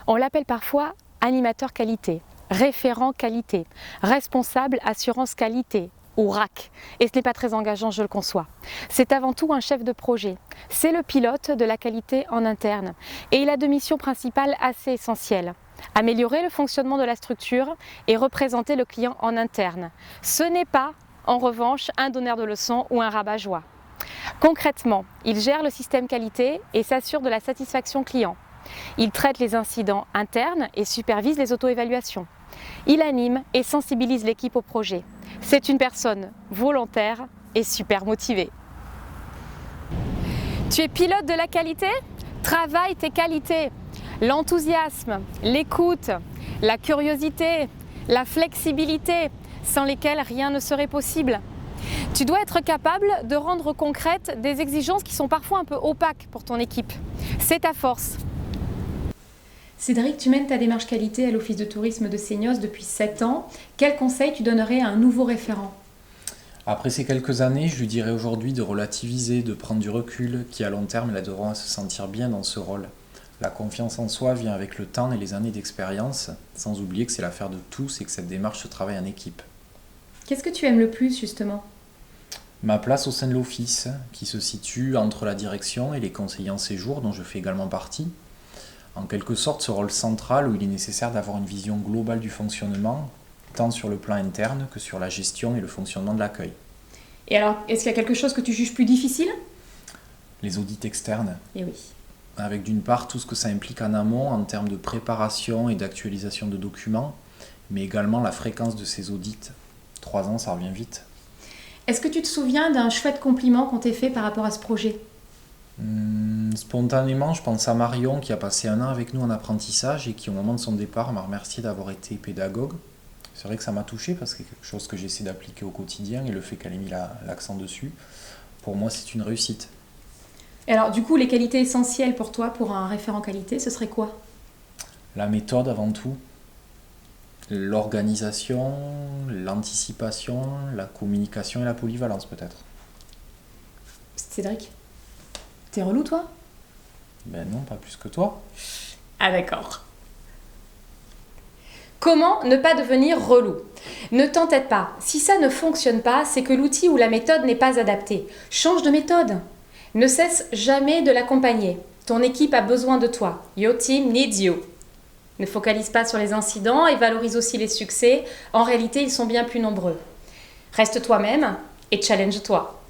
On l'appelle parfois animateur qualité, référent qualité, responsable assurance qualité ou RAC. Et ce n'est pas très engageant, je le conçois. C'est avant tout un chef de projet. C'est le pilote de la qualité en interne. Et il a deux missions principales assez essentielles. Améliorer le fonctionnement de la structure et représenter le client en interne. Ce n'est pas, en revanche, un donneur de leçons ou un rabat-joie. Concrètement, il gère le système qualité et s'assure de la satisfaction client. Il traite les incidents internes et supervise les auto-évaluations. Il anime et sensibilise l'équipe au projet. C'est une personne volontaire et super motivée. Tu es pilote de la qualité ? Travaille tes qualités. L'enthousiasme, l'écoute, la curiosité, la flexibilité, sans lesquelles rien ne serait possible. Tu dois être capable de rendre concrètes des exigences qui sont parfois un peu opaques pour ton équipe. C'est ta force. Cédric, tu mènes ta démarche qualité à l'Office de tourisme de Seignos depuis 7 ans. Quel conseil tu donnerais à un nouveau référent ? Après ces quelques années, je lui dirais aujourd'hui de relativiser, de prendre du recul, qui à long terme l'aideront se sentir bien dans ce rôle. La confiance en soi vient avec le temps et les années d'expérience, sans oublier que c'est l'affaire de tous et que cette démarche se travaille en équipe. Qu'est-ce que tu aimes le plus justement ? Ma place au sein de l'office, qui se situe entre la direction et les conseillers en séjour, dont je fais également partie. En quelque sorte, ce rôle central où il est nécessaire d'avoir une vision globale du fonctionnement, tant sur le plan interne que sur la gestion et le fonctionnement de l'accueil. Et alors, est-ce qu'il y a quelque chose que tu juges plus difficile ? Les audits externes. Eh oui. Avec d'une part tout ce que ça implique en amont en termes de préparation et d'actualisation de documents, mais également la fréquence de ces audits. 3 ans, ça revient vite. Est-ce que tu te souviens d'un chouette compliment qu'on t'ait fait par rapport à ce projet ? Spontanément, je pense à Marion qui a passé 1 an avec nous en apprentissage et qui au moment de son départ m'a remercié d'avoir été pédagogue. C'est vrai que ça m'a touché parce que c'est quelque chose que j'essaie d'appliquer au quotidien et le fait qu'elle ait mis l'accent dessus, pour moi c'est une réussite. Et alors du coup, les qualités essentielles pour toi, pour un référent qualité, ce serait quoi ? La méthode avant tout, l'organisation, l'anticipation, la communication et la polyvalence peut-être. Cédric, t'es relou toi ? Ben non, pas plus que toi. Ah d'accord. Comment ne pas devenir relou ? Ne t'entête pas. Si ça ne fonctionne pas, c'est que l'outil ou la méthode n'est pas adaptée. Change de méthode. Ne cesse jamais de l'accompagner. Ton équipe a besoin de toi. Your team needs you. Ne focalise pas sur les incidents et valorise aussi les succès. En réalité, ils sont bien plus nombreux. Reste toi-même et challenge-toi.